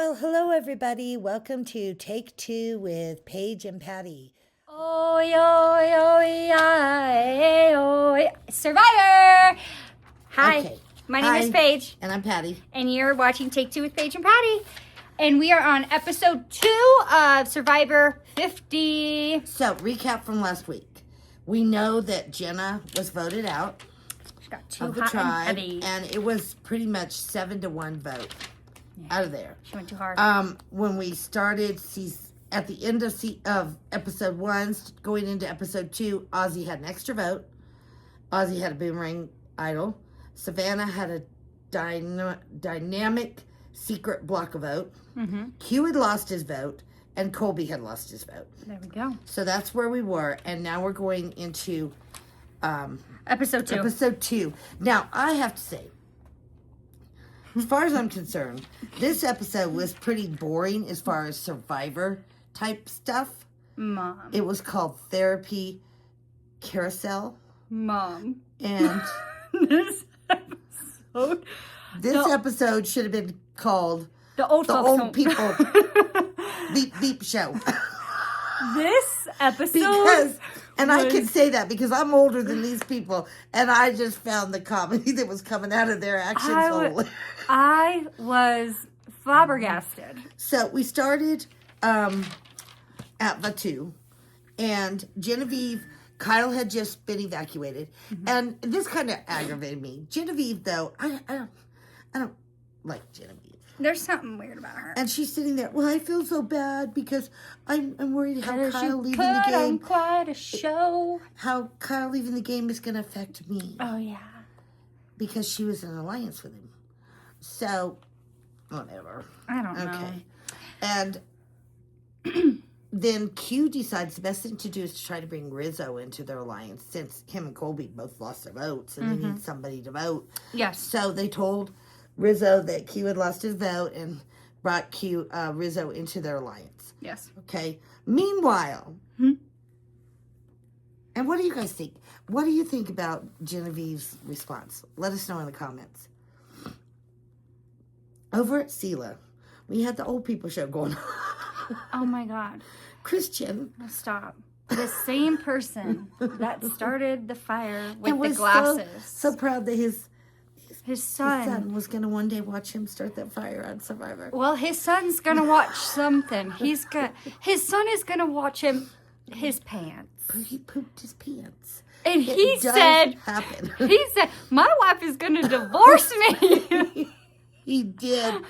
Well, hello, everybody. Welcome to Take Two with Paige and Patty. Oy, oy, oy, oy, oy. Survivor! Hi, Okay. my name is Paige, And I'm Patty. and you're watching Take Two with Paige and Patty. And we are on episode 2 of Survivor 50. So, recap from last week. We know that Jenna was voted out She got too of the hot and tribe, heavy. and it was pretty much 7-1 vote out of there. She went too hard. When we started, at the end of episode 1, going into episode 2, Ozzy had an extra vote. Ozzy had a boomerang idol. Savannah had a dynamic secret block a vote. Q had lost his vote, and Colby had lost his vote. There we go. So that's where we were, and now we're going into Episode 2. episode 2. Now, I have to say, as far as I'm concerned, this episode was pretty boring as far as Survivor type stuff. Mom. It was called Therapy Carousel, Mom. and This episode. this episode should have been called The old The folks Old don't- People Beep Beep Show. This episode. Because, and I was- can say that because I'm older than these people, and I just found the comedy that was coming out of their actions hole. I was flabbergasted. So we started at the 2, and Genevieve, Kyle had just been evacuated, and this kind of aggravated me. Genevieve, though, I don't like Genevieve. There's something weird about her. And she's sitting there. Well, I feel so bad because I'm worried how Because Kyle you leaving put the on game. quite a show. How Kyle leaving the game is going to affect me Oh yeah. because she was in an alliance with him. So, whatever. I don't know. Okay. And then Q decides the best thing to do is to try to bring Rizzo into their alliance since him and Colby both lost their votes and they need somebody to vote. Yes. So they told Rizzo that Q had lost his vote and brought Rizzo into their alliance. Yes. Okay. Meanwhile, and what do you guys think? What do you think about Genevieve's response? Let us know in the comments. Over at Sela, we had the old people show going on. Oh my God. Christian Stop. The same person that started the fire with and the was glasses. so proud that his His son was going to one day watch him start that fire on Survivor. Well, his son's gonna watch something. His son is gonna watch his pants. He pooped his pants. And he It does said, happen. my wife is gonna divorce me. He did.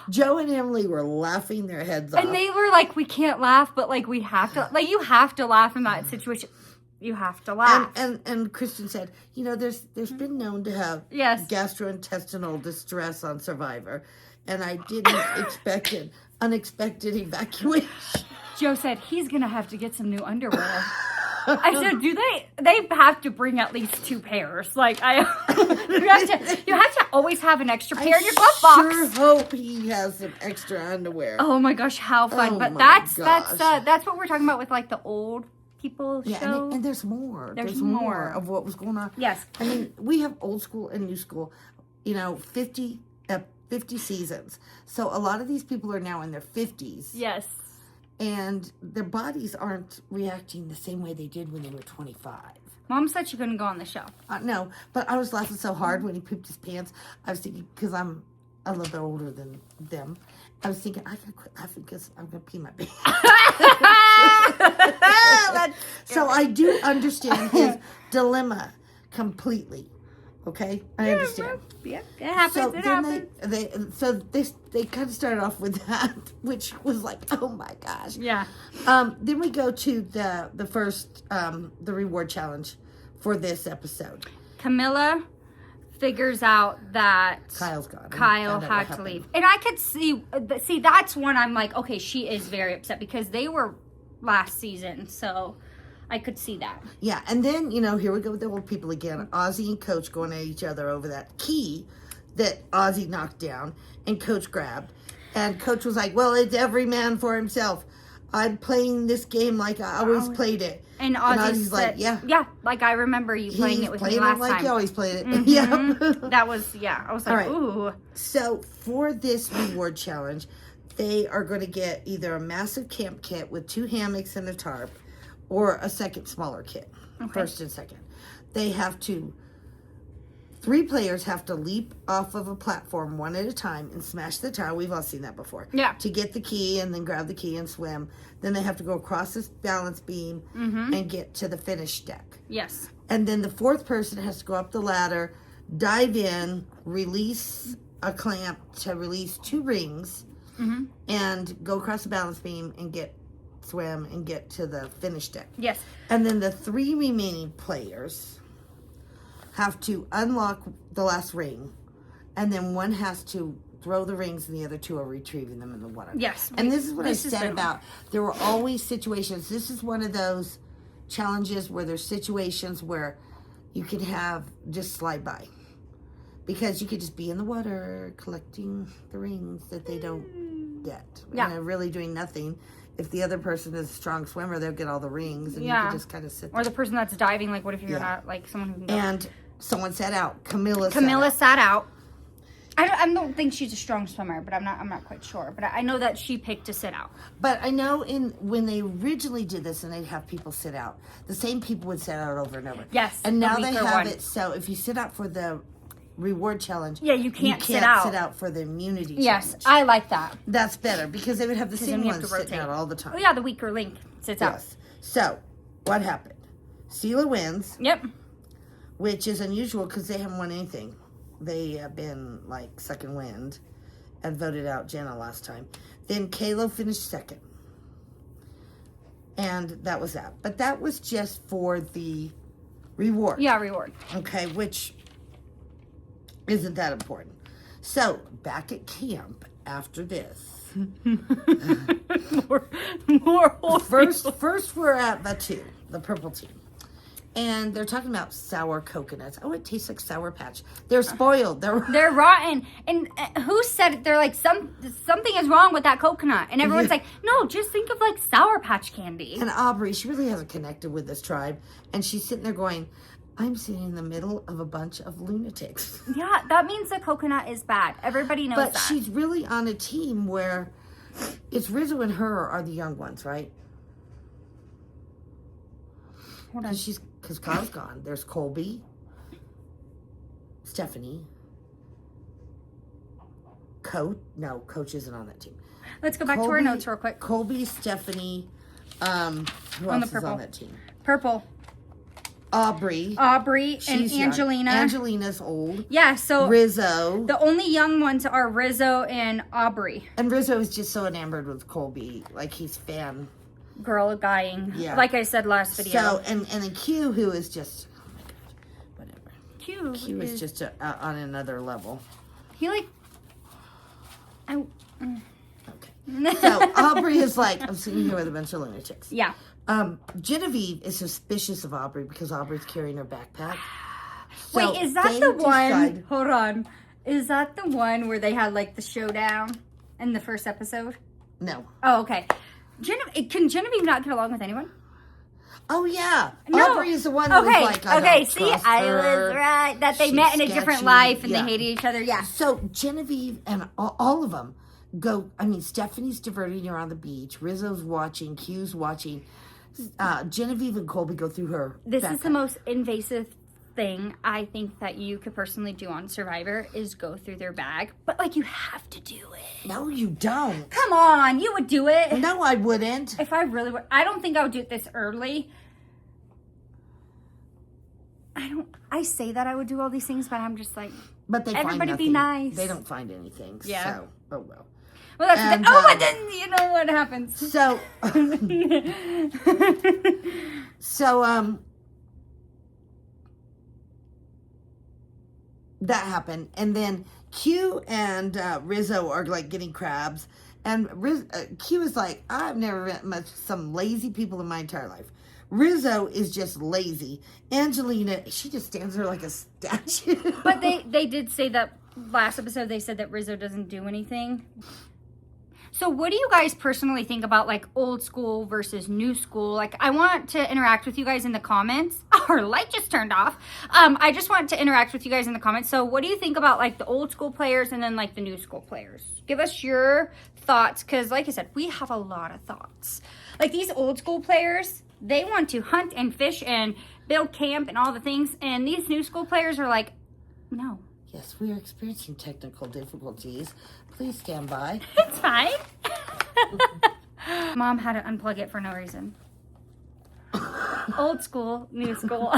Joe and Emily were laughing their heads off. And they were like, we can't laugh, but like we have to. Like you have to laugh in that situation. You have to laugh. And Christian said, there's been known to have Yes. gastrointestinal distress on Survivor, and I didn't expect an unexpected evacuation. Joe said he's gonna have to get some new underwear. I said, do they have to bring at least 2 pairs? Like you have to always have an extra pair in your glove box. Sure hope he has some extra underwear. Oh my gosh, how fun! Oh But my that's gosh. that's what we're talking about with like the old people Yeah, show. and there's more. There's more more. of what was going on. Yes. I mean, we have old school and new school, 50 seasons. So a lot of these people are now in their 50s. Yes. And their bodies aren't reacting the same way they did when they were 25. Mom said she couldn't go on the show. No, but I was laughing so hard when he pooped his pants. I was thinking, because I'm a little bit older than them, I was thinking, I gotta quit laughing because I'm gonna pee my pants. So I do understand his dilemma completely. Okay, I understand. Yeah, it happens. So it then happens. they kind of started off with that, which was like, oh my gosh. Yeah. Then we go to the first the reward challenge for this episode. Camilla figures out that Kyle's gone. Kyle Found out what had to happened. leave, and I could see that's when I'm like, okay, she is very upset because they were last season, so I could see that. Yeah, and then here we go with the old people again. Ozzy and Coach going at each other over that key that Ozzy knocked down and Coach grabbed, and Coach was like, "Well, it's every man for himself. I'm playing this game like I always played it." And Ozzy's said, like, "Yeah, like I remember you playing it with me playing last it like time. you always played it." Yeah. That was, I was like, All right. ooh. So for this reward challenge, they are going to get either a massive camp kit with 2 hammocks and a tarp, or a second smaller kit, first and second. They have to, 3 players have to leap off of a platform one at a time and smash the tower. We've all seen that before. Yeah. To get the key and then grab the key and swim. Then they have to go across this balance beam and get to the finish deck. Yes. And then the 4th person has to go up the ladder, dive in, release a clamp to release 2 rings, and go across the balance beam and swim and get to the finish deck. Yes. And then the 3 remaining players have to unlock the last ring, and then one has to throw the rings and the other 2 are retrieving them in the water. Yes. And this is what I said about, there were always situations. This is one of those challenges where there's situations where you can have just slide by. Because you could just be in the water collecting the rings that they don't get. Yeah. And they're really doing nothing. If the other person is a strong swimmer, they'll get all the rings, and you can just kind of sit there. Or the person that's diving, like, what if you're not, like, someone who can go? And someone sat out. Camilla sat out. I don't think she's a strong swimmer, but I'm not quite sure. But I know that she picked to sit out. But I know when they originally did this and they'd have people sit out, the same people would sit out over and over. Yes. And now the they weaker have one. it so if you sit out for the reward challenge, Yeah, you can't sit sit out. out for the immunity Yes, challenge. I like that. That's better because they would have the then same you have ones to sitting rotate. out all the time. Oh yeah, the weaker link sits out. Yes. So, what happened? Sela wins, Yep. which is unusual because they haven't won anything. They have been like second wind and voted out Jenna last time. Then Kayla finished second. And that was that. But that was just for the reward. Yeah, reward. Okay, which isn't that important. So, back at camp after this. more First we're at the purple team. And they're talking about sour coconuts. Oh, it tastes like Sour Patch. They're spoiled. They're rotten. And who said it? They're like, something is wrong with that coconut. And everyone's like, no, just think of like Sour Patch candy. And Aubrey, she really hasn't connected with this tribe. And she's sitting there going, I'm sitting in the middle of a bunch of lunatics. Yeah, that means the coconut is bad. Everybody knows But that. she's really on a team where it's Rizzo and her are the young ones, right? Hold on. Because Kyle's gone. There's Colby, Stephanie, Coach isn't on that team. Let's go back to our notes real quick. Colby, Stephanie, who On the else is purple. on that team? Purple. Aubrey. And She's young. Angelina. Angelina's old. Yeah, so Rizzo. the only young ones are Rizzo and Aubrey. And Rizzo is just so enamored with Colby. Like, he's fan. Girl guying. Yeah. Like I said last video. So, and then Q, who is just, oh my God, whatever. Q Is just on another level. He like... Okay. So, Aubrey is like, I'm sitting here with a bunch of lunatics. Yeah. Genevieve is suspicious of Aubrey because Aubrey's carrying her backpack. So Wait, is that they the one? decide- Hold on. Is that the one where they had like the showdown in the first episode? No. Oh, okay. Can Genevieve not get along with anyone? Oh, yeah. No. Aubrey is the one who was like, I okay. don't See, trust I her. was right. That they She's met in a different sketchy. life and Yeah. they hated each other. Yeah. So Genevieve and all of them go. I mean, Stephanie's diverting her on the beach. Rizzo's watching. Q's watching. Genevieve and Colby go through her. This backpack. is the most invasive thing I think that you could personally do on Survivor is go through their bag. But like you have to do it. No, you don't. Come on, you would do it. No, I wouldn't. If I really would, I don't think I would do it this early. I say that I would do all these things, but I'm just like, But they everybody find be nothing. nice. They don't find anything. Yeah. So, oh well. well, that's And, but then you know what happens. So, that happened, and then Q and Rizzo are like getting crabs, and Q is like, I've never met some lazy people in my entire life. Rizzo is just lazy. Angelina, she just stands there like a statue. But they did say that last episode. They said that Rizzo doesn't do anything. So what do you guys personally think about like old school versus new school? Like I want to interact with you guys in the comments. our light just turned off. I just want to interact with you guys in the comments. So what do you think about like the old school players and then like the new school players? Give us your thoughts, because like I said, we have a lot of thoughts. Like these old school players, they want to hunt and fish and build camp and all the things, and these new school players are like, no. Yes, we are experiencing technical difficulties. Please stand by. It's fine. Mom had to unplug it for no reason. Old school, new school.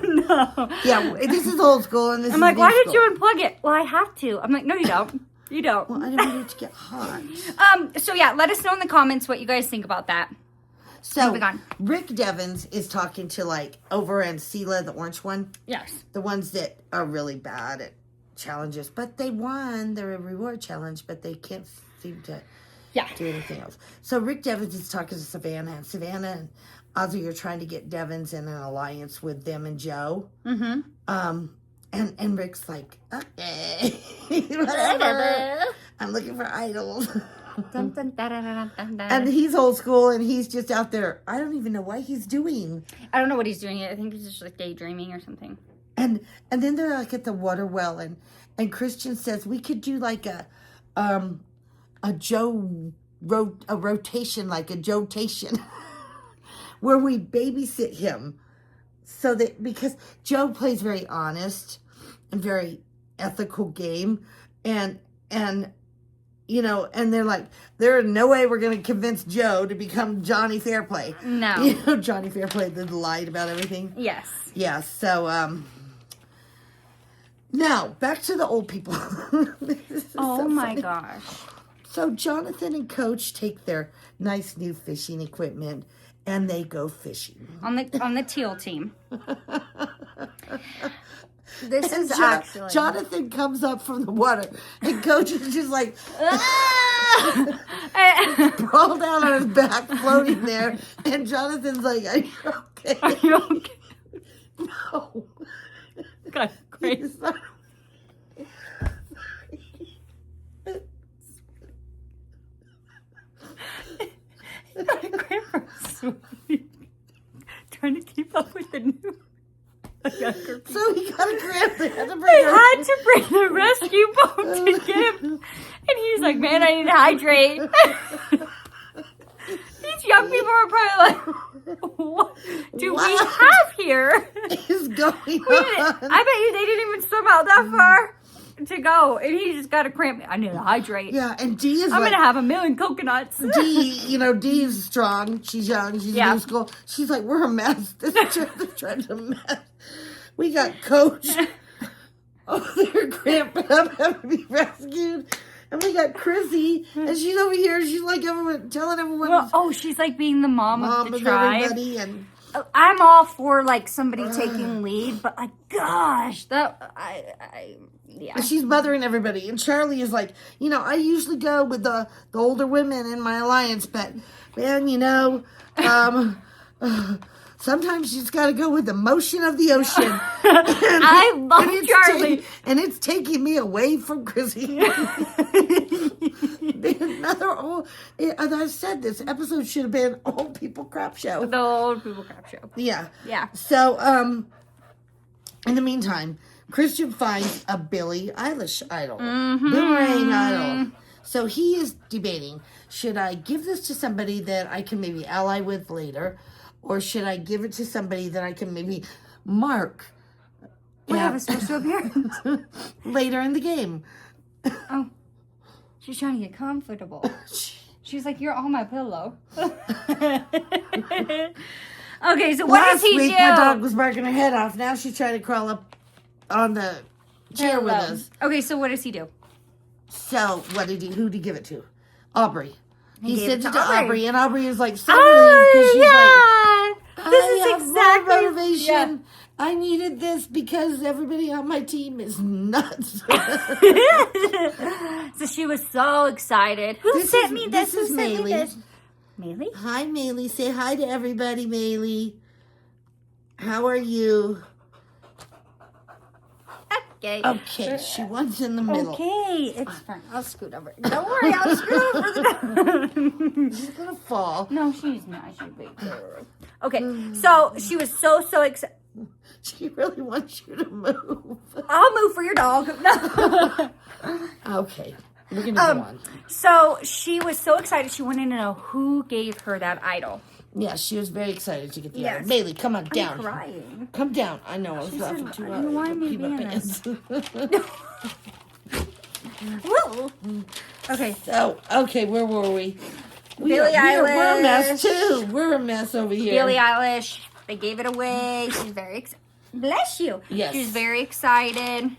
No. Yeah, this is old school and this I'm is like, new why did school. you unplug it? Well, I have to. I'm like, no, you don't. You don't. Well, I didn't want it to get hot. So yeah, let us know in the comments what you guys think about that. So, Moving on. Rick Devens is talking to, like, over and Sela, the orange one. Yes. The ones that are really bad at challenges. But they won their reward challenge, but they can't seem to Yeah. do anything else. So, Rick Devens is talking to Savannah. And Savannah and Ozzy are trying to get Devens in an alliance with them and Joe. Mm-hmm. And Rick's like, okay, whatever. I'm looking for idols. Dun, dun, dun, dun, dun, dun, dun. And he's old school, and he's just out there. I don't even know what he's doing. I don't know what he's doing yet. I think he's just like daydreaming or something. And then they're like at the water well, and Christian says we could do like a rotation, like a Joe-tation, where we babysit him, so that because Joe plays very honest and very ethical game, and you know, and they're like, there is no way we're going to convince Joe to become Johnny Fairplay. No. You know, Johnny Fairplay that lied about everything. Yes. Yeah, so, now, back to the old people. This is Oh so my funny. gosh. So Jonathan and Coach take their nice new fishing equipment, and they go fishing. On the teal team. This And is actually Jonathan comes up from the water, and Coach is just like, crawled down on his back, floating there, and Jonathan's like, are you okay? Are you okay? No. God, great. He's not- Trying to keep up with the new younger people. So he got a cramp. They had to bring They her. had to bring the rescue boat to get him. And he's like, man, I need to hydrate. These young people are probably like, what do we What have here? is going I bet on? you they didn't even swim out that far to go. And he just got a cramp. I need to hydrate. Yeah, and Dee is I'm like, going to have a million coconuts. Dee, you know, Dee's strong. She's young. She's Yeah. in school. She's like, we're a mess. This is a mess. We got Coach over there cramping up, having to be rescued. And we got Chrissy, and she's over here. She's like everyone, telling everyone, Well, she's like being the mom of the tribe. everybody. And I'm all for like somebody taking lead, but like, gosh, that yeah. she's mothering everybody. And Charlie is like, you know, I usually go with the older women in my alliance, but man, you know, sometimes you just got to go with the motion of the ocean. I love it's Charlie. and it's taking me away from Chrissy. Another old, as I said, this episode should have been old people crap show. The old people crap show. Yeah. Yeah. So, in the meantime, Christian finds a Billie Eilish idol, boomerang idol. So he is debating: should I give this to somebody that I can maybe ally with later, or should I give it to somebody that I can maybe mark? We have a special appearance. Later in the game. Oh, she's trying to get comfortable. She's like, you're on my pillow. Okay, so what Last does he week, do? my dog was barking her head off. Now she's trying to crawl up on the chair with Hello. us. Okay, so what does he do? So, what did he? Who did he give it to? Aubrey. He gave sent it it to to Aubrey. Aubrey, and Aubrey is like struggling because she's like, yeah. This I is have exactly more motivation. I needed this because everybody on my team is nuts. So she was so excited. Who This sent is- me this? this is Who sent me Maylee. this? Maylee? Hi, Maylee. Say hi to everybody, Maylee. How are you? Okay. Okay, she wants in the middle. Okay, it's fine. I'll scoot over. Don't worry, I'll scoot over the. She's gonna fall. No, she's not. She'll be good. Okay, so she was so excited. She really wants you to move. I'll move for your dog. No. Okay. We're going to go on. So she was so excited. She wanted to know who gave her that idol. Yeah, she was very excited to get the Yes. idol. Bailey, come on down. I'm crying. Come down. I know. I was laughing too hard. why am I Pee my being pants. Woo. Okay. So, okay, where were we? Billie We're a mess Eilish. too. We're a mess over here. Billie Eilish. They gave it away. She's very excited. Bless you. Yes. She was very excited.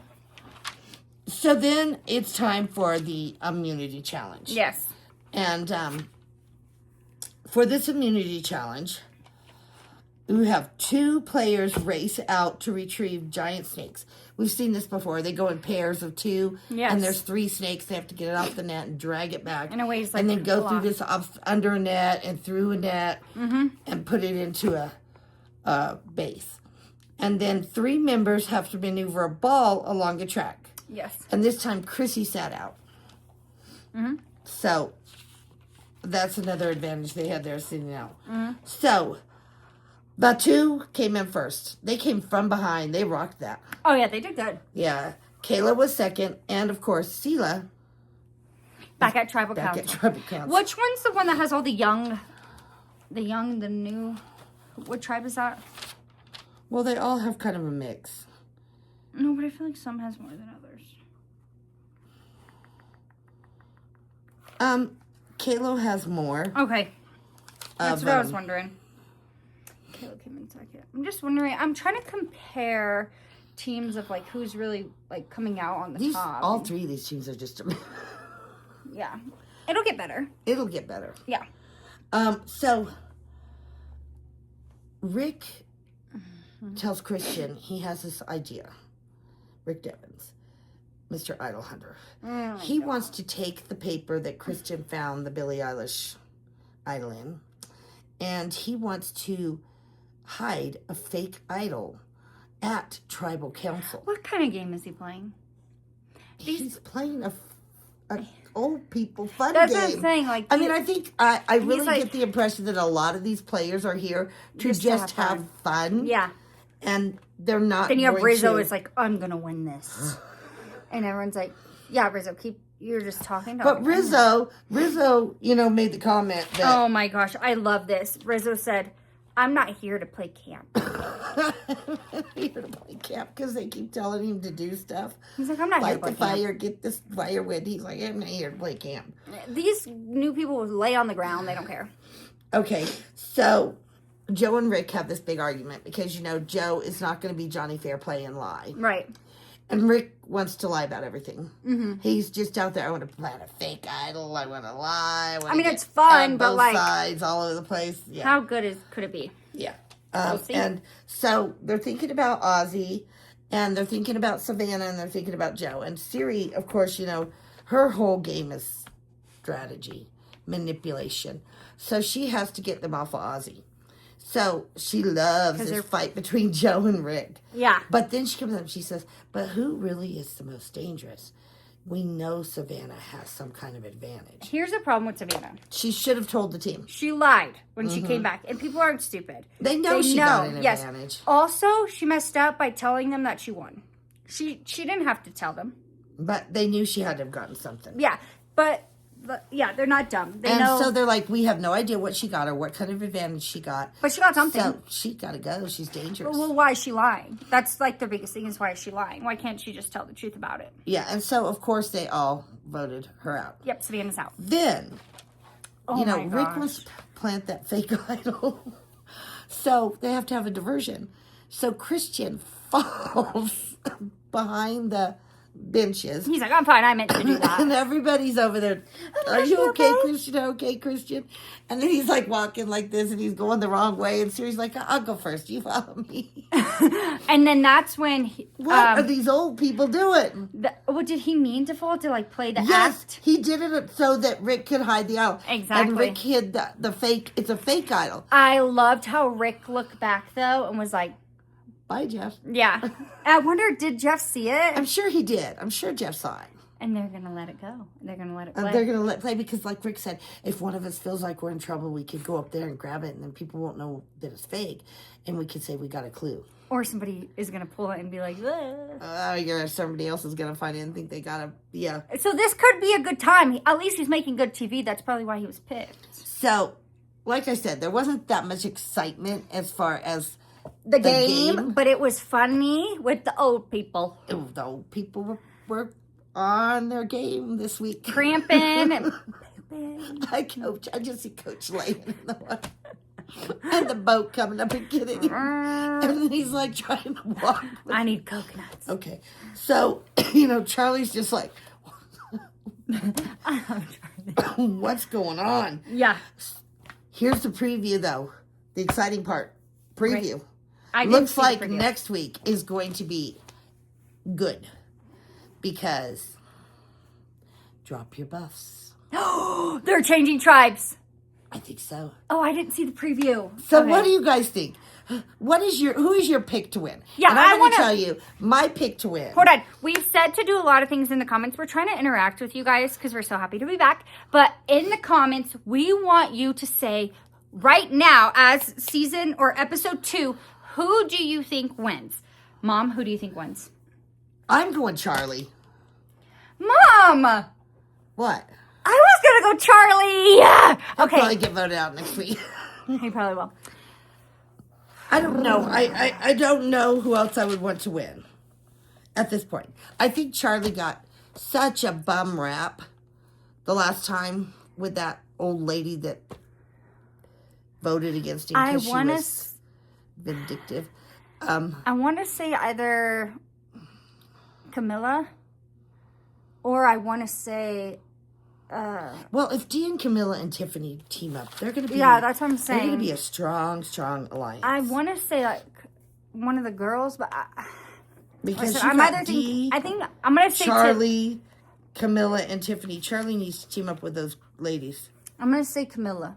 So then it's time for the immunity challenge. Yes. And for this immunity challenge, we have 2 players race out to retrieve giant snakes. We've seen this before. They go in pairs of 2, Yes. and there's 3 snakes. They have to get it off the net and drag it back. In a way, it's like and then go a through block. this under a net and through a net and put it into a base. And then 3 members have to maneuver a ball along a track. Yes. And this time, Chrissy sat out. So that's another advantage they had there, sitting out. So the 2 came in first. They came from behind. They rocked that. Oh, yeah, they did good. Yeah. Kayla was second. And, of course, Sela Back at Tribal back Council. at Tribal Council. Which one's the one that has all the new... What tribe is that? Well, they all have kind of a mix. No, but I feel like some has more than others. Kayla has more. Okay. That's Of, what I was wondering. Kayla came in second. I'm just wondering. I'm trying to compare teams of like who's really like coming out on the top. All 3 of these teams are just... Yeah. It'll get better. It'll get better. Yeah. So Rick tells Christian he has this idea. Rick Devens, Mr. Idol Hunter. He wants to take the paper that Christian found the Billie Eilish idol in, and he wants to hide a fake idol at Tribal Council. What kind of game is he playing? He's playing a old people fun That's game. what I'm saying. Like, I mean, I think I really like- get the impression that a lot of these players are here to Just to just have have fun. yeah. And they're not. Then you have going Rizzo to- is like, I'm gonna win this, and everyone's like, yeah, Rizzo, you're just talking. But Rizzo, made the comment that Oh my gosh, I love this. Rizzo said, I'm not here to play camp. here to play camp because they keep telling him to do stuff. He's like, I'm not here Light to the play camp. fire, get this fire wind. He's like, I'm not here to play camp. These new people will lay on the ground. They don't care. Okay, so Joe and Rick have this big argument because, Joe is not going to be Johnny Fairplay and lie. Right. And Rick wants to lie about everything. He's just out there. I want to plant a fake idol. I want to lie. I mean, it's fun, but both like, sides all over the place. Yeah, how good could it be? yeah. We'll see. And so they're thinking about Ozzy, and they're thinking about Savannah, and they're thinking about Joe. And Siri, of course, her whole game is strategy, manipulation. So she has to get them off of Ozzy. So she loves 'Cause this they're- fight between Joe and Rick. Yeah. But then she comes up and she says, but who really is the most dangerous? We know Savannah has some kind of advantage. Here's the problem with Savannah. She should have told the team. She lied when she came back, and people aren't stupid. They know she got an yes. advantage. Also, she messed up by telling them that she won. She didn't have to tell them. But they knew she had to have gotten something. Yeah, but yeah, they're not dumb. They And know. so they're like, we have no idea what she got or what kind of advantage she got. But she got something. So she got to go. She's dangerous. Well, why is she lying? That's like the biggest thing is why is she lying? Why can't she just tell the truth about it? Yeah, and so, of course, they all voted her out. Yep, Savannah's out. Then, Oh my Rick gosh. wants to plant that fake idol. So they have to have a diversion. So Christian falls behind the benches. He's like, I'm fine. I meant to do And that. everybody's over there. Are you okay, Christian? Okay, Christian? And then he's like walking like this and he's going the wrong way. And Siri's like, I'll go first. You follow me. And then that's when What are these old people doing? what did he mean to fall to like play the Yes, act? he did it so that Rick could hide the idol. Exactly. And Rick hid the fake. It's a fake idol. I loved how Rick looked back though and was like, Bye, Jeff. yeah. I wonder, did Jeff see it? I'm sure he did. I'm sure Jeff saw it. And they're going to let it go. They're going to let it play. They're going to let it play because, like Rick said, if one of us feels like we're in trouble, we could go up there and grab it, and then people won't know that it's fake, and we could say we got a clue. Or somebody is going to pull it and be like, Somebody else is going to find it and think they got a, yeah. So this could be a good time. At least he's making good TV. That's probably why he was picked. So, like I said, there wasn't that much excitement as far as The game, but it was funny with the old people. The old people were on their game this week. Cramping and pooping. I just see Coach laying in the water. And the boat coming up and getting him. And then he's like trying to walk. I need coconuts. Okay. So, Charlie's just like, what's going on? Yeah. Here's the preview, though. The exciting part. Preview. Right. Looks like next week is going to be good. Because drop your buffs. They're changing tribes. I think so. Oh, I didn't see the preview. So Okay. what do you guys think? Who is your pick to win? Yeah, and I'm going to wanna tell you my pick to win. Hold on. We've said to do a lot of things in the comments. We're trying to interact with you guys because we're so happy to be back. But in the comments, we want you to say right now, as season or episode 2, who do you think wins? Mom, who do you think wins? I'm going Charlie. Mom! What? I was going to go Charlie. Yeah. He'll Okay. probably get voted out next week. He probably will. I don't know. I don't know who else I would want to win at this point. I think Charlie got such a bum rap the last time with that old lady that voted against him because she was vindictive. I want to say either Camilla or I want to say... well, if Dee and Camilla and Tiffany team up, they're going to be... Yeah, that's what I'm They're saying. going to be a strong, strong alliance. I want to say like one of the girls, but because listen, you I'm got either Dee, I think I'm going to say Charlie, Camilla, and Tiffany. Charlie needs to team up with those ladies. I'm going to say Camilla.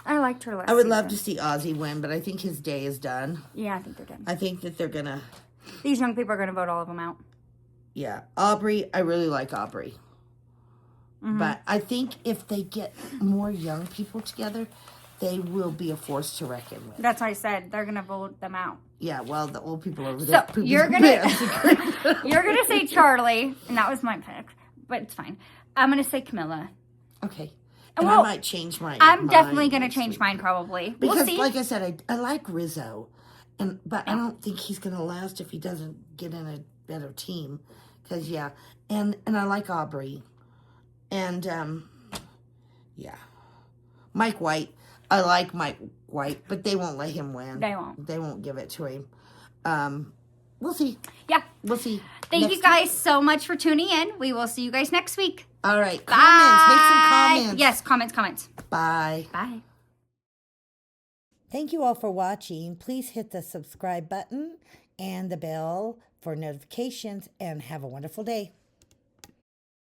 I liked her last I would season. love to see Ozzy win, but I think his day is done. Yeah, I think they're done. I think that they're going to... These young people are going to vote all of them out. Yeah. Aubrey, I really like Aubrey. Mm-hmm. But I think if they get more young people together, they will be a force to reckon with. That's what I said. They're going to vote them out. Yeah, well, the old people over there... So you're going to you're going to say Charlie, and that was my pick, but it's fine. I'm going to say Camilla. Okay. And Well, I might change my I'm definitely mind going to next change week. mine probably. Because, We'll see. like I said, I like Rizzo, but I don't think he's going to last if he doesn't get in a better team. Because, yeah, and I like Aubrey. And, yeah. Mike White. I like Mike White, but they won't let him win. They won't. They won't give it to him. We'll see. Yeah. We'll see. Thank Next you guys so much for tuning in. We will see you guys next week. All right. Bye. Comments. Make some comments. Yes, comments. Bye. Bye. Thank you all for watching. Please hit the subscribe button and the bell for notifications, and have a wonderful day.